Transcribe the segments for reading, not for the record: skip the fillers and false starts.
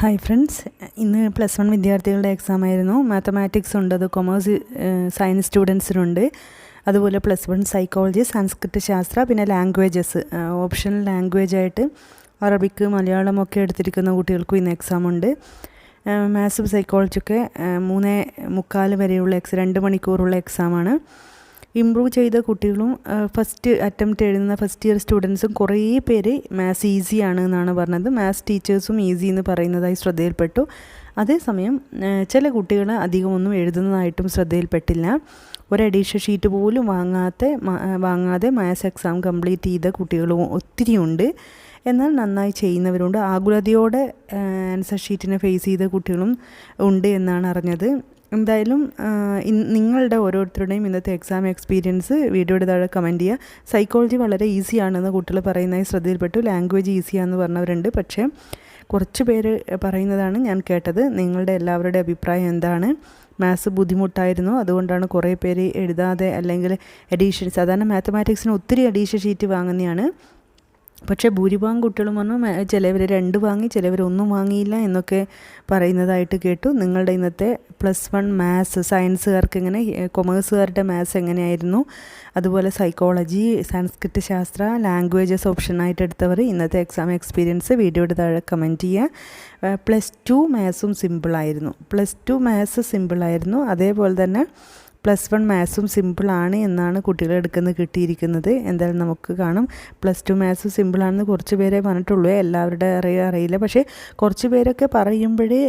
Hi friends, ഇന്ന് +1 വിദ്യാർത്ഥികളുടെ exam ആയിരുന്നു. മാത്തമാറ്റിക്സ് ഉണ്ട്, അത് കൊമേഴ്സ് സയൻസ് സ്റ്റുഡൻസിനുണ്ട്. അതുപോലെ +1 സൈക്കോളജി, സംസ്കൃത ശാസ്ത്ര, പിന്നെ ലാംഗ്വേജസ് ഓപ്ഷണൽ ലാംഗ്വേജ് ആയിട്ട് അറബിക്ക്, മലയാളം ഒക്കെ എടുത്തിരിക്കുന്ന കുട്ടികൾക്കും ഇന്ന് എക്സാം ഉണ്ട്. മാത്സും സൈക്കോളജിയൊക്കെ 3:45 വരെയുള്ള 2 മണിക്കൂറുള്ള എക്സാമാണ്. ഇമ്പ്രൂവ് ചെയ്ത കുട്ടികളും ഫസ്റ്റ് അറ്റംപ്റ്റ് എഴുതുന്ന ഫസ്റ്റ് ഇയർ സ്റ്റുഡൻസും കുറേ പേര് മാത്സ് ഈസിയാണ് എന്നാണ് പറഞ്ഞത്. മാത്സ് ടീച്ചേഴ്സും ഈസി എന്ന് പറയുന്നതായി ശ്രദ്ധയിൽപ്പെട്ടു. അതേസമയം ചില കുട്ടികൾ അധികമൊന്നും എഴുതുന്നതായിട്ടും ശ്രദ്ധയിൽപ്പെട്ടില്ല. ഒരു എഡീഷൻ ഷീറ്റ് പോലും വാങ്ങാതെ മാത്സ് എക്സാം കംപ്ലീറ്റ് ചെയ്ത കുട്ടികളും ഒത്തിരിയുണ്ട്. എന്നാൽ നന്നായി ചെയ്യുന്നവരുണ്ട്. ആകുലതയോടെ ആൻസർ ഷീറ്റിനെ ഫേസ് ചെയ്ത കുട്ടികളും ഉണ്ട് എന്നാണ് അറിഞ്ഞത്. എന്തായാലും നിങ്ങളുടെ ഓരോരുത്തരുടെയും ഇന്നത്തെ എക്സാം എക്സ്പീരിയൻസ് വീഡിയോയുടെ താഴെ കമൻറ്റ് ചെയ്യുക. സൈക്കോളജി വളരെ ഈസിയാണെന്ന് കുട്ടികൾ പറയുന്നതായി ശ്രദ്ധയിൽപ്പെട്ടു. ലാംഗ്വേജ് ഈസിയാണെന്ന് പറഞ്ഞവരുണ്ട്. പക്ഷേ കുറച്ച് പേര് പറയുന്നതാണ് ഞാൻ കേട്ടത്. നിങ്ങളുടെ എല്ലാവരുടെ അഭിപ്രായം എന്താണ്? മാത്സ് ബുദ്ധിമുട്ടായിരുന്നു, അതുകൊണ്ടാണ് കുറേ പേര് എഴുതാതെ, അല്ലെങ്കിൽ എഡീഷൻ, സാധാരണ മാത്തമാറ്റിക്സിന് ഒത്തിരി എഡീഷൻ ഷീറ്റ് വാങ്ങുന്നതാണ്. പക്ഷേ ഭൂരിഭാഗം കുട്ടികളും പറഞ്ഞു ചിലവർ 2 വാങ്ങി, ചിലവർ 1 വാങ്ങിയില്ല എന്നൊക്കെ പറയുന്നതായിട്ട് കേട്ടു. നിങ്ങളുടെ ഇന്നത്തെ +1 മാത്സ് സയൻസുകാർക്ക് എങ്ങനെ, കൊമേഴ്സുകാരുടെ മാത്സ് എങ്ങനെയായിരുന്നു? അതുപോലെ സൈക്കോളജി, സംസ്കൃത ശാസ്ത്ര, ലാംഗ്വേജസ് ഓപ്ഷനായിട്ട് എടുത്തവർ ഇന്നത്തെ എക്സാം എക്സ്പീരിയൻസ് വീഡിയോയുടെ താഴെ കമൻറ്റ് ചെയ്യുക. +2 മാത്സും സിമ്പിളായിരുന്നു. +2 മാത്സ് സിമ്പിളായിരുന്നു. അതേപോലെ തന്നെ +1 മാത്സും സിമ്പിളാണ് എന്നാണ് കുട്ടികൾ എടുക്കുന്നത് കിട്ടിയിരിക്കുന്നത്. എന്തായാലും നമുക്ക് കാണാം. +2 മാത്സ് സിമ്പിളാണെന്ന് കുറച്ച് പേരെ പറഞ്ഞിട്ടുള്ളൂ, എല്ലാവരുടെ അറിയില്ല. പക്ഷേ കുറച്ച് പേരൊക്കെ പറയുമ്പോഴേ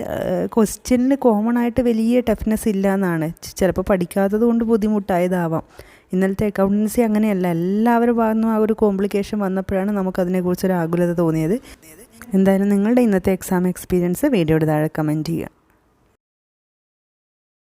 ക്വസ്റ്റ്യനിൽ കോമൺ ആയിട്ട് വലിയ ടഫ്നെസ് ഇല്ല എന്നാണ്. ചിലപ്പോൾ പഠിക്കാത്തത് കൊണ്ട് ബുദ്ധിമുട്ടായതാവാം. ഇന്നലത്തെ അക്കൗണ്ടൻസി അങ്ങനെയല്ല, എല്ലാവരും ഭാഗത്തുനിന്നും ആ ഒരു കോംപ്ലിക്കേഷൻ വന്നപ്പോഴാണ് നമുക്കതിനെക്കുറിച്ചൊരു ആകുലത തോന്നിയത്. എന്തായാലും നിങ്ങളുടെ ഇന്നത്തെ എക്സാം എക്സ്പീരിയൻസ് വീഡിയോയുടെ താഴെ കമൻറ്റ് ചെയ്യുക.